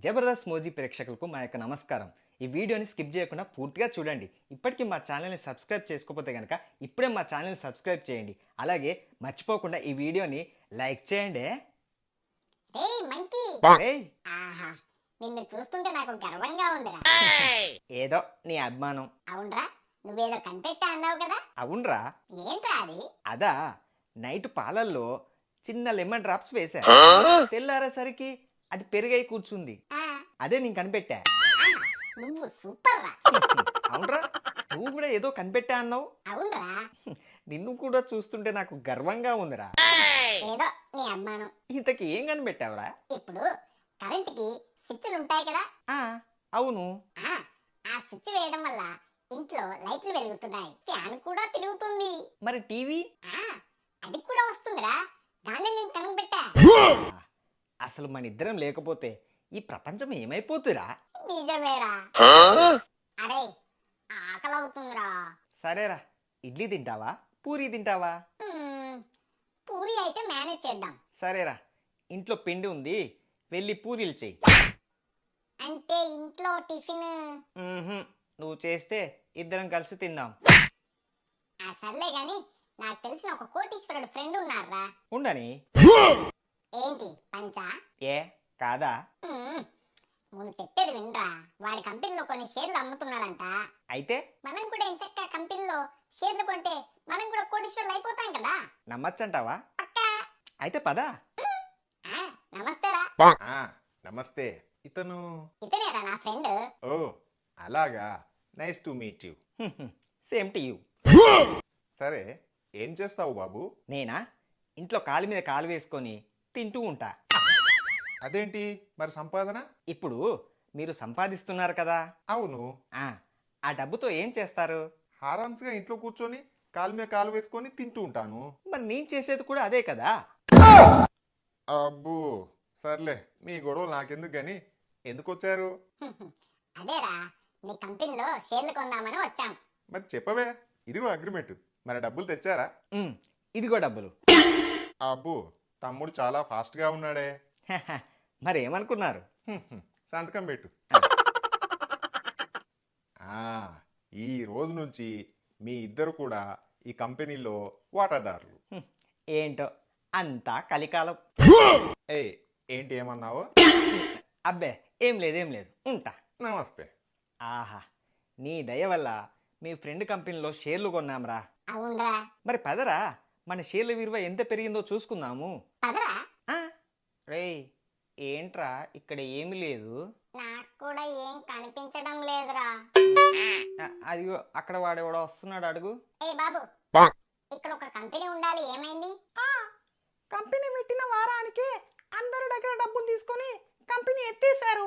జబర్దస్త్ మోజీ ప్రేక్షకులకు మా యొక్క నమస్కారం. ఈ వీడియోని స్కిప్ చేయకుండా పూర్తిగా చూడండి. ఇప్పటికీ మా ఛానల్ని సబ్స్క్రైబ్ చేసుకోకపోతే కనుక ఇప్పుడే మా ఛానల్ని సబ్స్క్రైబ్ చేయండి. అలాగే మర్చిపోకుండా ఈ వీడియోని లైక్ చేయండి. రేయ్ మంకీ ఏయ్, ఆహా నిన్ను చూస్తుంటే నాకు గర్వంగా ఉందిరా. ఏదో నీ అభిమానం. అవునరా, నువ్వేదో కనిపెట్టా అన్నావు కదా, అవునరా, ఏంట్రా అది? అదా నైట్ పాలల్లో చిన్న లెమన్ డ్రాప్స్ వేశా. తెల్లారేసరికి అది పెరుగై కూర్చుంది. ఆ, అదే నేను కనిపెట్టా. నువ్వు సూపర్ రా. అవునరా, నువ్వు కూడా ఏదో కనిపెట్టా అన్నావు. అవునరా, నిన్ను కూడా చూస్తుంటే నాకు గర్వంగా ఉందిరా. ఏదో నీ అమ్మానం. ఇంతకి ఏం కనిపెట్టావురా? ఇప్పుడు కరెంట్ కి స్విచ్లు ఉంటాయి కదా, ఆ, అవును. ఆ ఆ స్విచ్ వేయడం వల్ల ఇంట్లో లైట్లు వెలుగుతున్నాయి, ఫ్యాన్ కూడా తిరుగుతుంది. మరి టీవీ? ఆ అది కూడా వస్తుందిరా, దాన్ని నేను కనిపెట్టా. అసలు మన ఇద్దరం లేకపోతే ఈ ప్రపంచం ఏమైపోతుందిరా? నిజమేరా. అరే ఆకలి అవుతుందిరా. సరేరా, ఇడ్లీ తింటావా పూరీ తింటావా? పూరి అయితే మేనేజ్ చేద్దాం. సరేరా, ఇంట్లో పిండి ఉంది, వెళ్ళి పూరీలు చెయ్యి. అంటే ఇంట్లో టిఫిన్? మ్మ్హ్మ్. నువ్వు చేస్తే ఇద్దరం కలిసి తిందాం. ఆ సర్లే గాని, నాకు తెలిసిన ఒక కోటీశ్వరుడు ఫ్రెండ్ ఉన్నారా. ఉండని. ఏంటి పంచా? ఏ కాదా? ముందు చెప్పేది వినరా. వాడి కంపెనీలో కొన్ని షేర్లు అమ్ముతున్నాడంట. అయితే మనం కూడా ఎంచక్క కంపెనీలో షేర్లు కొంటే మనం కూడా కోటీశ్వరులు అయిపోతాం కదా. నమ్మచ్చంటావా? పక్కా. అయితే పదా. నమస్తేరా. నమస్తే. ఇతను ఇతనేరా నా ఫ్రెండ్. ఓ అలాగా, nice to meet you. Same to you. సరే, ఏం చేస్తావు బాబు? నేనా? ఇంట్లో కాలు మీద కాలు వేసుకొని తింటూ ఉంటా. అదేంటి మరి సంపాదన? ఇప్పుడు మీరు సంపాదిస్తున్నారు కదా, అవును. ఆ డబ్బుతో ఏం చేస్తారు? హారాన్స్గా ఇంట్లో కూర్చొని కాలు మీద కాలు వేసుకొని తింటూ ఉంటాను. మరి నేను చేసేది కూడా అదే కదా. అబ్బో, సర్లే, మీ గొడవలు నాకెందుకు గాని ఎందుకు వచ్చారు? అదేరా, నీ కంపెనీలో షేర్లు కొందామని వచ్చాం. మరి చెప్పవే, ఇదిగో అగ్రిమెంట్. మరి డబ్బులు తెచ్చారా? ఇదిగో డబ్బులు. అబ్బో, తమ్ముడు చాలా ఫాస్ట్గా ఉన్నాడే. మరి ఏమనుకున్నారు? సంతకం పెట్టు. ఈ రోజు నుంచి మీ ఇద్దరు కూడా ఈ కంపెనీలో వాటాదారులు. ఏంటో అంతా కలికాలం. ఏంటి ఏమన్నావు? అబ్బే ఏం లేదు ఉంటా. నమస్తే. ఆహా, నీ దయ వల్ల మీ ఫ్రెండ్ కంపెనీలో షేర్లు కొన్నాంరా. అవునరా. మరి పదరా, మన షేర్ల విలువ ఎంత పెరిగిందో చూసుకుందాము. పదరా. రేయ్, ఏంట్రా ఇక్కడ ఏమి లేదు? నాకు కూడా ఏం కనిపించడం లేదురా. అదిగో అక్కడ వాడెవడో వస్తున్నాడు, అడుగు. ఏ బాబు, ఇక్కడ ఒక కంపెనీ ఉండాలి, ఏమైంది? కంపెనీ పెట్టిన వారానికి అందరి దగ్గర డబ్బులు తీసుకొని కంపెనీ ఎత్తేసారు.